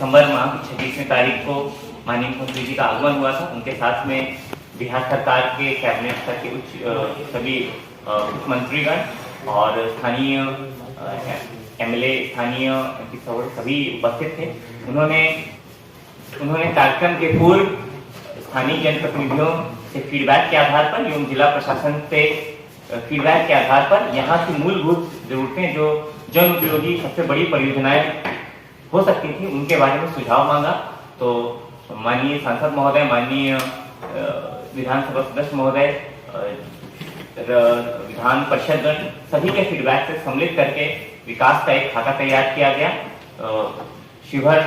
दिसंबर माह की 26वीं तारीख को माननीय मुख्यमंत्री जी का आगमन हुआ था। उनके साथ में बिहार सरकार के कैबिनेट स्तर के उच्च सभी मुख्यमंत्रीगण और स्थानीय एमएलए, स्थानीय एमपी सभी उपस्थित थे। उन्होंने कार्यक्रम के पूर्व स्थानीय जनप्रतिनिधियों से फीडबैक के आधार पर एवं जिला प्रशासन से फीडबैक के आधार पर यहाँ की मूलभूत जरूरतें जो जन उपयोगी सबसे बड़ी परियोजनाएं हो सकती थी उनके बारे में सुझाव मांगा। तो माननीय सांसद महोदय, माननीय विधानसभा सदस्य महोदय, विधान परिषदगण सभी के फीडबैक से सम्मिलित करके विकास का एक खाका तैयार किया गया। शिवहर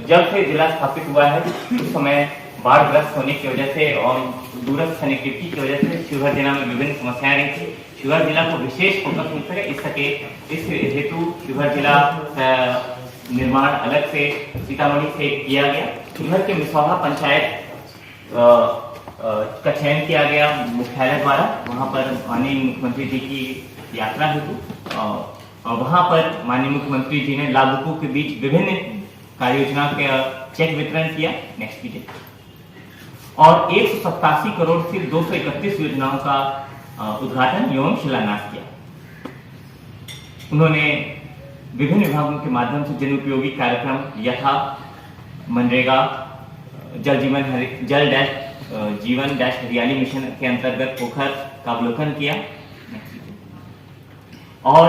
जब से जिला स्थापित हुआ है उस समय बाढ़ग्रस्त होने की वजह से और दूरस्थ कनेक्टिविटी की वजह से शिवहर जिला में विभिन्न समस्याएं रही थी। शिवहर जिला को विशेष फोकस मिल सके इस हेतु शिवहर जिला निर्माण अलग से सीतामढ़ी से किया गया। शिवहर के मिसौहा पंचायत का चयन किया गया मुख्यालय द्वारा। वहां पर माननीय मुख्यमंत्री जी की यात्रा हेतु वहां पर माननीय मुख्यमंत्री जी ने लाभुकों के बीच विभिन्न कार्य योजना का चेक वितरण किया। नेक्स्ट कीजिए। और 187 करोड़ से 231 योजनाओं का उद्घाटन एवं शिलान्यास किया। उन्होंने विभिन्न विभागों के माध्यम से जन उपयोगी कार्यक्रम यथा मनरेगा, जीवन डैश हरियाली मिशन के अंतर्गत पोखर का अवलोकन किया। और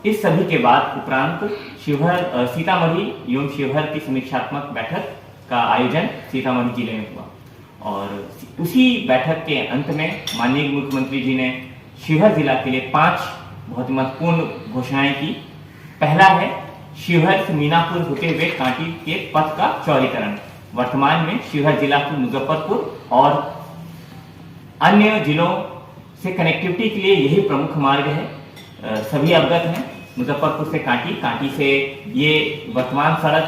इस सभी के बाद उपरांत शिवहर सीतामढ़ी एवं शिवहर की समीक्षात्मक बैठक का आयोजन सीतामढ़ी जिले में हुआ। और उसी बैठक के अंत में माननीय मुख्यमंत्री जी ने शिवहर जिला के लिए 5 बहुत महत्वपूर्ण घोषणाएं की। पहला है शिवहर से मीनापुर होते हुए कांटी के पथ का चौड़ीकरण। वर्तमान में शिवहर जिला को मुजफ्फरपुर और अन्य जिलों से कनेक्टिविटी के लिए यही प्रमुख मार्ग है। सभी अवगत हैं मुजफ्फरपुर से कांटी, कांटी से ये वर्तमान सड़क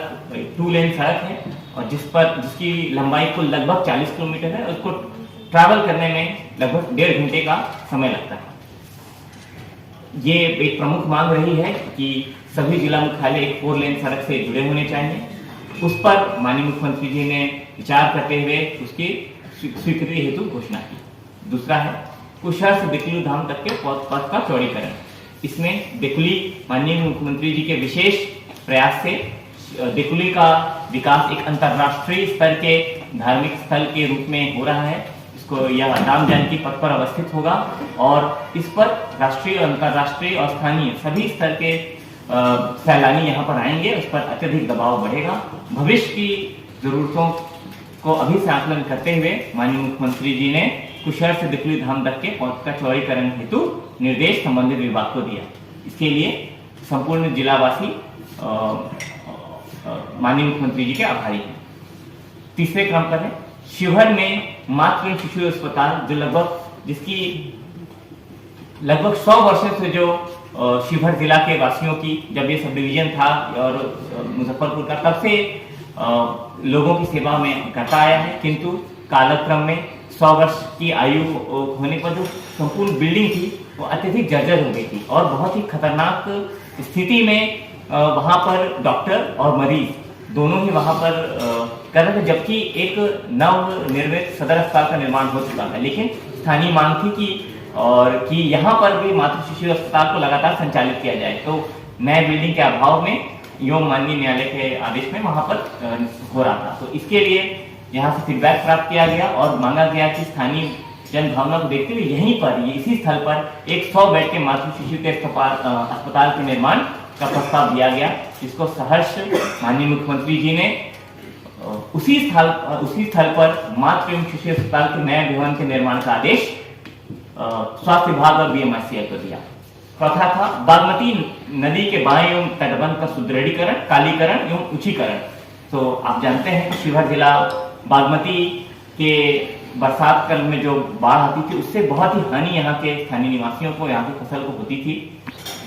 2 लेन सड़क है और जिसकी लंबाई कुल लगभग 40 किलोमीटर है। उसको ट्रैवल करने में लगभग 1.5 घंटे का समय लगता है। ये एक प्रमुख मांग रही है कि सभी जिला मुख्यालय एक 4 लेन सड़क से जुड़े होने चाहिए। उस पर माननीय मुख्यमंत्री जी ने विचार करते हुए उसकी स्वीकृति हेतु घोषणा की। दूसरा है कुशहर से बिकलू धाम तक के पथ का चौड़ीकरण। इसमें बिकुली माननीय मुख्यमंत्री जी के विशेष प्रयास से बिकुली का विकास एक अंतर्राष्ट्रीय स्तर के धार्मिक स्थल के रूप में हो रहा है। इसको यह राम जानकी पथ पर अवस्थित होगा और इस पर राष्ट्रीय, अंतर्राष्ट्रीय और स्थानीय सभी स्तर के सैलानी यहाँ पर आएंगे। उस पर अत्यधिक दबाव बढ़ेगा। भविष्य की जरूरतों को अभी से आकलन करते हुए माननीय मुख्यमंत्री जी ने कुशहर से बिकुली धाम तक के पथ का चौड़ीकरण हेतु निर्देश संबंधित विभाग को दिया। इसके लिए संपूर्ण जिलावासी माननीय मुख्यमंत्री जी के आभारी हैं। तीसरे क्रम पर है शिवहर में मातृ एवं शिशु अस्पताल जिसकी लगभग 100 वर्षों से जो शिवहर जिला के वासियों की जब ये सब डिवीजन था और मुजफ्फरपुर का तब से लोगों की सेवा में करता आया है। किंतु कालक्रम में 100 वर्ष की आयु होने पर जो संपूर्ण बिल्डिंग थी वो अत्यधिक जर्जर हो गई थी और बहुत ही खतरनाक स्थिति में वहां पर डॉक्टर और मरीज दोनों ही वहां पर कर रहे थे। जबकि एक नव निर्मित सदर अस्पताल का निर्माण हो चुका है, लेकिन स्थानीय मांग थी कि यहाँ पर भी मातृ शिशु अस्पताल को लगातार संचालित किया जाए। तो नए बिल्डिंग के अभाव में एवं माननीय न्यायालय के आदेश में वहां पर हो रहा था। तो इसके लिए यहाँ से फीडबैक प्राप्त किया गया और मांगा गया कि स्थानीय जन भावना को देखते हुए यहीं पर इसी स्थल पर एक 100 बेड के मातृ शिशु के अस्पताल के निर्माण का प्रस्ताव दिया गया, जिसको सहर्ष माननीय मुख्यमंत्री जी ने उसी स्थल पर मातृ एवं शिशु अस्पताल के नए भवन के निर्माण का आदेश स्वास्थ्य विभाग और बीएमआईसीएल को दिया। चौथा था बागमती नदी के बाएं एवं तटबंध का सुदृढ़ीकरण, कालीकरण एवं उच्चीकरण। तो आप जानते हैं कि शिवहर जिला बागमती के बरसात काल में जो बाढ़ आती थी उससे बहुत ही हानि यहाँ के स्थानीय निवासियों को, यहाँ की फसल को होती थी।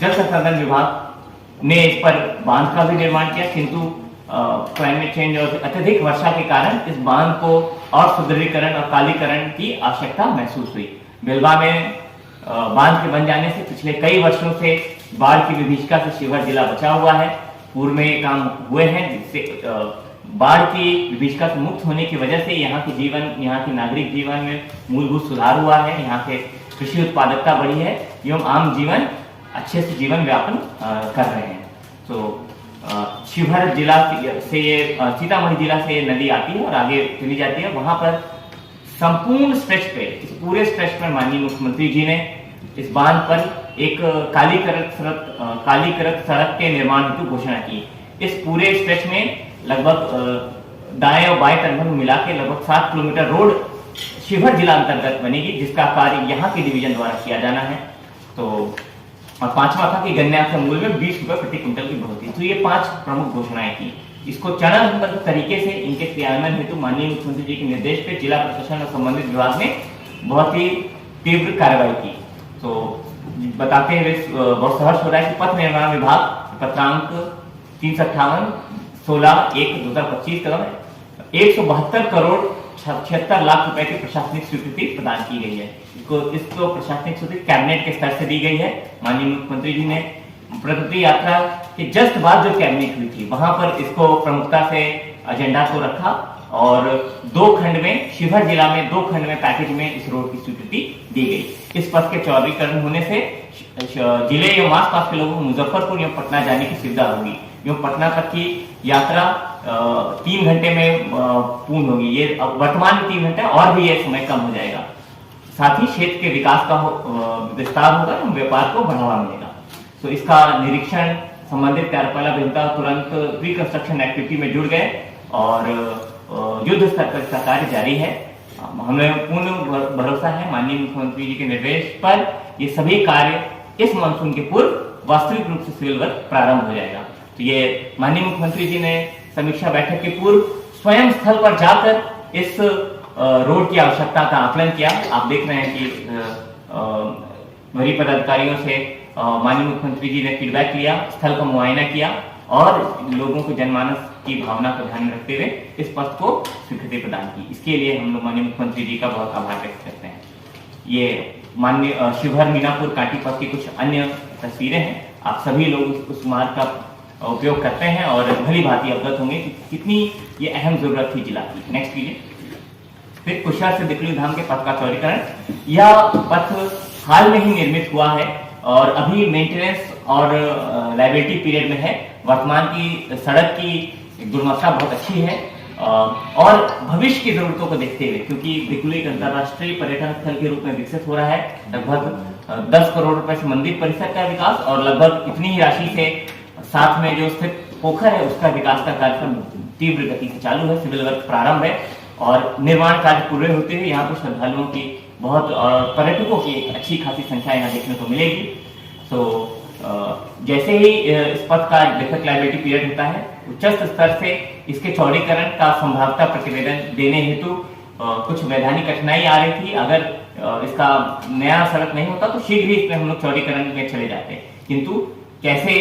जल संसाधन विभाग ने इस पर बांध का भी निर्माण किया, किंतु क्लाइमेट चेंज और अत्यधिक वर्षा के कारण इस बांध को और सुदृढ़ीकरण और कालीकरण की आवश्यकता महसूस हुई। बेलवा में बांध के बन जाने से पिछले कई वर्षों से बाढ़ की विभीषिका से शिवहर जिला बचा हुआ है। पूर्व में काम हुए हैं, जिससे बाढ़ की विभीषिका से मुक्त होने की वजह से यहाँ के जीवन, यहाँ के नागरिक जीवन में मूलभूत सुधार हुआ है। यहाँ के कृषि उत्पादकता बढ़ी है एवं आम जीवन अच्छे से जीवन व्यापन कर रहे हैं। तो शिवहर जिला से ये सीतामढ़ी जिला से ये नदी आती है और आगे चली जाती है। वहां पर संपूर्ण स्ट्रेच पे, इस पूरे स्ट्रेच पर माननीय मुख्यमंत्री जी ने इस बांध पर एक कालीकृत सड़क के निर्माण हेतु घोषणा की। इस पूरे स्ट्रेच में लगभग दाएं और बाएं तरफ मिला के लगभग 7 किलोमीटर रोड शिवहर जिला अंतर्गत बनेगी, जिसका कार्य यहाँ के डिवीजन द्वारा किया जाना है। तो और पांचवा था कि गन्ना के मूल्य में 20 रुपए प्रति क्विंटल की बढ़ोतरी। तो ये 5 प्रमुख घोषणाएं की। इसको चरणबद्ध तरीके से इनके क्रियान्वयन हेतु माननीय मुख्यमंत्री जी के निर्देश पे जिला प्रशासन और संबंधित विभाग ने बहुत ही तीव्र कार्रवाई की। तो बताते हुए बहुत सहर्ष हो रहा है कि पथ निर्माण विभाग पत्रांक 358/16/1/2025 172 करोड़ 76 लाख रुपए की प्रशासनिक स्वीकृति प्रदान की गई है। इसको प्रशासनिक स्वीकृति कैबिनेट के स्तर से दी गई है। माननीय मुख्यमंत्री जी ने प्रगति यात्रा के जस्ट बाद जो कैबिनेट हुई थी वहां पर इसको प्रमुखता से एजेंडा को रखा और 2 खंड में, शिवहर जिला में 2 खंड में पैकेज में इस रोड की स्वीकृति दी गई। इस पथ के चौड़ीकरण होने से जिले एवं आसपास के लोगों को मुजफ्फरपुर एवं पटना जाने की सुविधा होगी एवं पटना तक की यात्रा 3 घंटे में पूर्ण होगी। ये वर्तमान में 3 घंटे और भी ये समय कम हो जाएगा। साथ ही क्षेत्र के विकास का विस्तार होगा एवं व्यापार को बढ़ावा मिलेगा। तो इसका निरीक्षण संबंधित कार्यपालिका अभियंता तुरंत प्री कंस्ट्रक्शन एक्टिविटी में जुड़ गए और युद्ध स्तर पर इसका कार्य जारी है। हमें पूर्ण भरोसा है माननीय मुख्यमंत्री जी के निर्देश पर ये सभी कार्य इस मानसून के पूर्व वास्तविक रूप से सिविल वर्क प्रारंभ हो जाएगा। तो ये माननीय मुख्यमंत्री जी ने समीक्षा बैठक के पूर्व स्वयं स्थल पर जाकर इस रोड की आवश्यकता का आकलन किया। आप देख रहे हैं कि वरीय पदाधिकारियों से माननीय मुख्यमंत्री जी ने फीडबैक लिया, स्थल का मुआयना किया और लोगों को जनमानस की भावना को ध्यान में रखते हुए इस पथ को स्वीकृति प्रदान की। इसके लिए हम लोग माननीय मुख्यमंत्री जी का बहुत आभार व्यक्त करते हैं। ये माननीय शिवहर मीनापुर कांटी पथ की कुछ अन्य तस्वीरें हैं। आप सभी लोग उस मार्ग का उपयोग करते हैं और भली भांति अवगत होंगे कि कितनी ये अहम जरूरत थी जिला की। नेक्स्ट कीजिए। फिर कुशा से दिकली धाम के पथ का चौड़ीकरण। यह पथ हाल में ही निर्मित हुआ है और अभी मेंटेनेंस और लाइबिलिटी पीरियड में है। वर्तमान की सड़क की गुणवत्ता बहुत अच्छी है और भविष्य की जरूरतों को देखते हुए, क्योंकि दिकली एक अंतर्राष्ट्रीय पर्यटन स्थल के रूप में विकसित हो रहा है, लगभग 10 करोड़ रुपए से मंदिर परिसर का विकास और लगभग इतनी ही राशि से साथ में जो स्थित पोखर है उसका विकास का कार्यक्रम तीव्र गति से चालू है। सिविल वर्क प्रारंभ है और निर्माण कार्य पूरे होते हुए यहाँ पर श्रद्धालुओं की बहुत पर्यटकों की अच्छी खासी संख्या यहाँ देखने को मिलेगी। तो जैसे ही इस पथ का डिफेक्ट लायबिलिटी पीरियड होता है, उच्च स्तर से इसके चौड़ीकरण का संभाव्यता प्रतिवेदन देने हेतु कुछ वैधानिक कठिनाई आ रही थी। अगर इसका नया सड़क नहीं होता तो शीघ्र ही इसमें हम लोग चौड़ीकरण में चले जाते, किंतु कैसे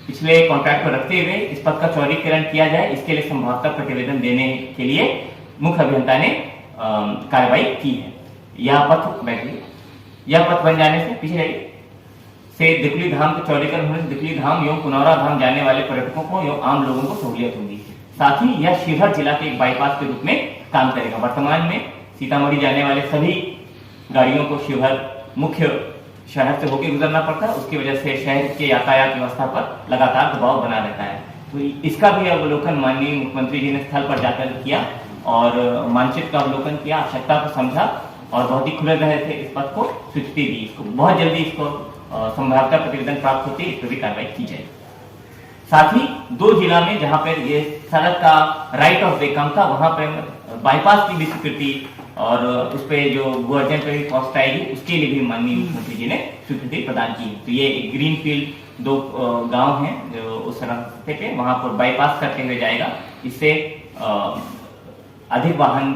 पिछले कॉन्ट्रैक्ट को रखते हुए इस पथ का चौड़ीकरण किया जाए, इसके लिए संभाव्यता प्रतिवेदन देने के लिए मुख्य अभियंता ने कार्रवाई की है। यह पथ बन जाने से पीछे जाइए से दिकली धाम के चौड़ीकरण होने से दिकली धाम एवं पुनौरा धाम जाने वाले पर्यटकों को एवं आम लोगों को सहूलियत होगी। साथ ही यह शिवहर जिला के एक बाईपास के रूप में काम करेगा। वर्तमान में सीतामढ़ी जाने वाले सभी गाड़ियों को शिवहर मुख्य शहर से होकर गुजरना पड़ता है, उसकी वजह से शहर के यातायात व्यवस्था पर लगातार दबाव बना रहता है। तो इसका भी अवलोकन माननीय मुख्यमंत्री जी ने स्थल पर जाकर किया और मानचित्र का अवलोकन किया, आवश्यकता को समझा और बहुत ही खुले रहे थे इस पथ को स्वीकृति दी। इसको बहुत जल्दी इसको संभाव्यता प्रतिवेदन प्राप्त होती है, इस पर भी कार्रवाई की जाए। साथ ही 2 जिला में जहां पर ये सड़क का राइट ऑफ वे कम था, वहां पर बाईपास की भी स्वीकृति और उस पर जो गुर्जन पे भी कॉस्ट आएगी उसके लिए भी माननीय मुख्यमंत्री जी ने स्वीकृति प्रदान की। तो ये ग्रीन फील्ड 2 गांव हैं जो उस सड़क पे वहां पर बाईपास करते हुए जाएगा। इससे अधिक वाहन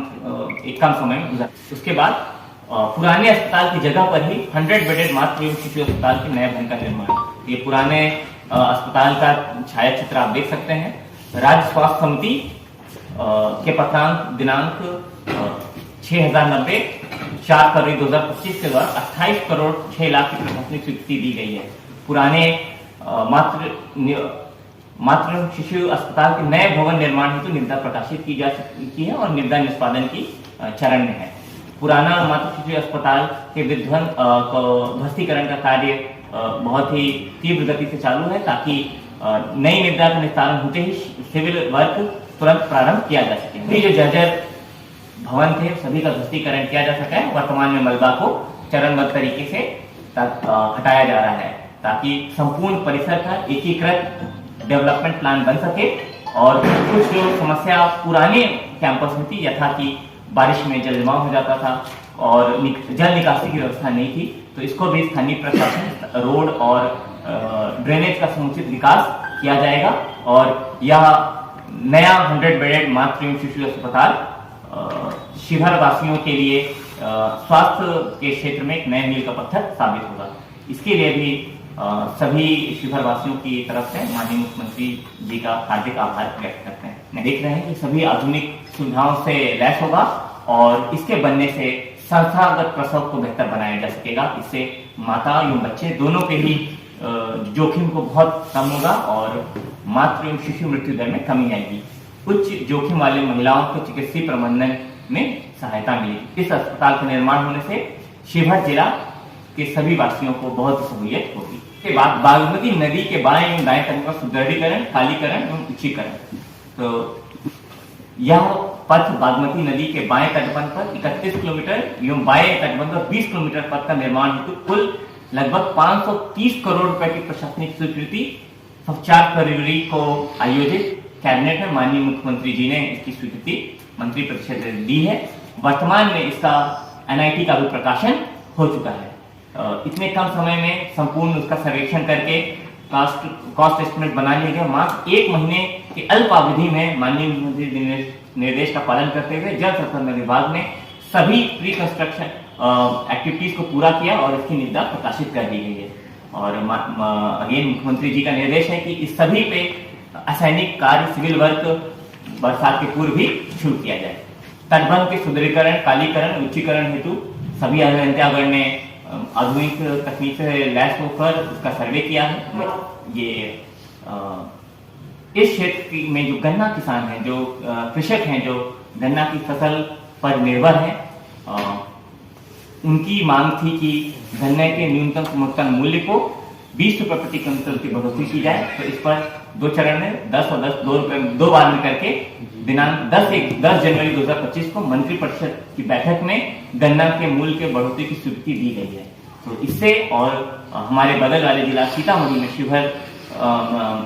एक कम समय में गुजर। उसके बाद पुराने अस्पताल की जगह पर ही 100 बेडेड मातृ शिशु अस्पताल के नए भवन का निर्माण। ये पुराने अस्पताल का छाया चित्र आप देख सकते हैं। राज्य स्वास्थ्य समिति के पत्रांक दिनांक 6090 4 फरवरी 2025 के द्वारा 28 करोड़ 6 लाख की प्रशासनिक स्वीकृति दी गई है। पुराने मातृ एवं शिशु अस्पताल के नए भवन निर्माण हेतु निविदा प्रकाशित की जा चुकी है और निविदा निष्पादन की चरण में है। पुराना मातृ शिशु अस्पताल के ध्वस्तीकरण का कार्य बहुत ही तीव्र गति से चालू है, ताकि नई निविदा का निस्तारण होते ही सिविल वर्क तुरंत प्रारंभ किया जा सके। ये जो जर्जर भवन थे सभी का ध्वस्तीकरण किया जा सका है। वर्तमान में मलबा को चरणबद्ध तरीके से हटाया जा रहा है, ताकि संपूर्ण परिसर का एकीकृत डेवलपमेंट प्लान बन सके। और कुछ जो समस्या पुराने कैंपस में थी, यथा कि बारिश में जल जमाव हो जाता था और जल निकासी की व्यवस्था नहीं थी, तो इसको भी स्थानीय प्रशासन रोड और ड्रेनेज का समुचित विकास किया जाएगा। और यह नया 100 बेडेड मातृ एवं शिशु अस्पताल शिवहर वासियों के लिए स्वास्थ्य के क्षेत्र में एक नए मील का पत्थर साबित होगा। इसके लिए भी सभी शिवहर वासियों की तरफ से माननीय मुख्यमंत्री जी का हार्दिक आभार व्यक्त करते हैं। देख रहे हैं कि सभी आधुनिक सुविधाओं से लैस होगा और इसके बनने से संस्थागत प्रसव को बेहतर बनाया जा सकेगा। इससे माता एवं बच्चे दोनों के ही जोखिम को बहुत कम होगा और मातृ एवं शिशु मृत्यु दर में कमी आएगी। उच्च जोखिम वाले महिलाओं के चिकित्सीय प्रबंधन में सहायता मिलेगी। इस अस्पताल का निर्माण होने से शिवहर जिला के सभी वासियों को बहुत सहूलियत होगी। के बाद बागमती नदी के बाएं एवं दाएं तट का सुदृढ़ीकरण, खालीकरण एवं उच्चीकरण। तो यह पथ बागमती नदी के बाएं तटबंध पर 31 किलोमीटर एवं बाएं तटबंध पर 20 किलोमीटर पथ का निर्माण हेतु कुल लगभग 530 करोड़ रुपए की प्रशासनिक स्वीकृति 4 फरवरी को आयोजित कैबिनेट में माननीय मुख्यमंत्री जी ने इसकी स्वीकृति मंत्री परिषद ने दी है। वर्तमान में इसका NIT का भी प्रकाशन हो चुका है। इतने कम समय में संपूर्ण उसका सर्वेक्षण करके कॉस्ट एस्टिमेट बना लिया गया। मात्र 1 महीने की अल्प अवधि में माननीय मुख्यमंत्री निर्देश का पालन करते हुए जल संसाधन विभाग ने सभी प्री कंस्ट्रक्शन एक्टिविटीज को पूरा किया और इसकी निविदा प्रकाशित कर दी गई है। और अगेन मुख्यमंत्री जी का निर्देश है कि इस सभी पे असैनिक कार्य सिविल वर्क बरसात के पूर्व भी शुरू किया जाए। तटबंध के सुदृढ़ीकरण, कालीकरण, उच्चीकरण हेतु सभी अभियंतागण ने आधुनिक तकनीक से लैस होकर उसका सर्वे किया है। ये इस क्षेत्र में जो गन्ना किसान हैं, जो कृषक हैं, जो गन्ना की फसल पर निर्भर हैं, उनकी मांग थी कि गन्ने के न्यूनतम समर्थन मूल्य को 20 रुपए प्रति क्विंटल की बढ़ोतरी की जाए। तो इस पर 2 चरण में 10 और 10 2 रुपए 2 बार में करके दिनांक 10 जनवरी 2025 को मंत्रिपरिषद की बैठक में गन्ना के मूल्य के बढ़ोतरी की स्वीकृति दी गई है। तो इससे और हमारे बगल वाले जिला सीतामढ़ी में शिवहर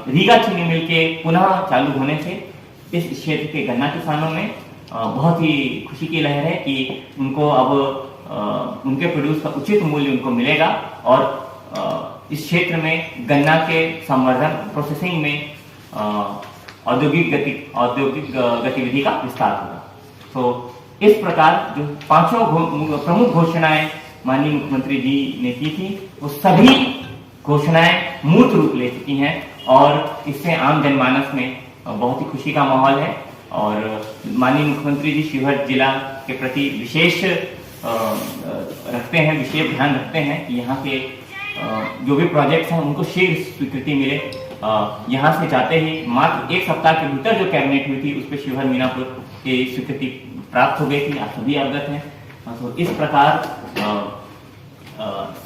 रीगा चीनी मिल के पुनः चालू होने से इस क्षेत्र के गन्ना किसानों में बहुत ही खुशी की लहर है कि उनको अब उनके प्रोड्यूस का उचित मूल्य उनको मिलेगा और इस क्षेत्र में गन्ना के संवर्धन प्रोसेसिंग में औद्योगिक गतिविधि का विस्तार होगा। तो इस प्रकार जो 5 प्रमुख घोषणाएं माननीय मुख्यमंत्री जी ने की थी, वो सभी घोषणाएं मूर्त रूप ले चुकी हैं और इससे आम जनमानस में बहुत ही खुशी का माहौल है। और माननीय मुख्यमंत्री जी शिवहर जिला के प्रति विशेष रखते हैं, विशेष ध्यान रखते हैं कि यहाँ के जो भी प्रोजेक्ट्स हैं उनको शीघ्र स्वीकृति मिले। यहाँ से जाते ही मात्र 1 सप्ताह के भीतर जो कैबिनेट हुई थी उस पर शिवहर मीनापुर की स्वीकृति प्राप्त हो गई थी, आप सभी अवगत हैं। तो इस प्रकार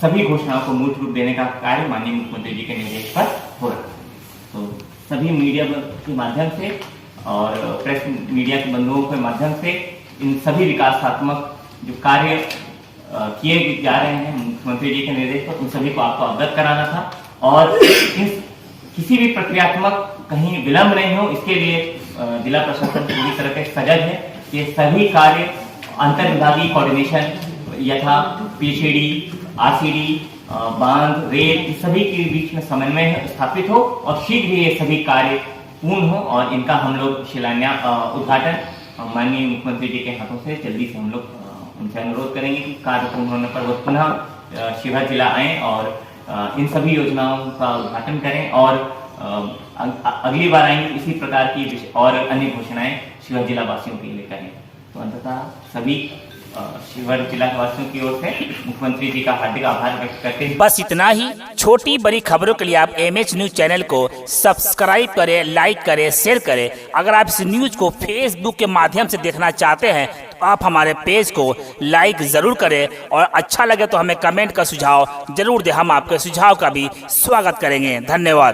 सभी घोषणाओं को मूर्त रूप देने का कार्य माननीय मुख्यमंत्री जी के निर्देश पर हो रहा है। तो सभी मीडिया के माध्यम से और प्रेस मीडिया के बंधुओं के माध्यम से इन सभी विकासात्मक जो कार्य किए जा रहे हैं मुख्यमंत्री जी के निर्देश पर, उन सभी को आपको अवगत कराना था। और किसी भी प्रक्रियात्मक कहीं विलंब नहीं हो, इसके लिए जिला प्रशासन पूरी तरह से सजग है। ये सभी कार्य अंतर विभागीय कोऑर्डिनेशन यथा PCD, RCD, बांध, रेल, इस सभी के बीच में समन्वय स्थापित हो और शीघ्र ही ये सभी कार्य पूर्ण हो और इनका हम लोग शिलान्यास उद्घाटन माननीय मुख्यमंत्री जी के हाथों से जल्दी से हम लोग उनसे अनुरोध करेंगे कि कार्य पूर्ण होने पर वो पुनः शिवहर जिला आए और इन सभी योजनाओं का उद्घाटन करें और अगली बार आएंगे इसी प्रकार की और अन्य घोषणाएं शिवहर जिला वासियों के लिए करें। तो अंततः सभी शिवहर जिला वासियों की ओर से मुख्यमंत्री जी का हार्दिक आभार व्यक्त करते हैं। बस इतना ही। छोटी बड़ी खबरों के लिए आप MH न्यूज चैनल को सब्सक्राइब करें, लाइक करें, शेयर करें। अगर आप इस न्यूज को फेसबुक के माध्यम से देखना चाहते हैं तो आप हमारे पेज को लाइक जरूर करें और अच्छा लगे तो हमें कमेंट का सुझाव जरूर दें। हम आपके सुझाव का भी स्वागत करेंगे। धन्यवाद।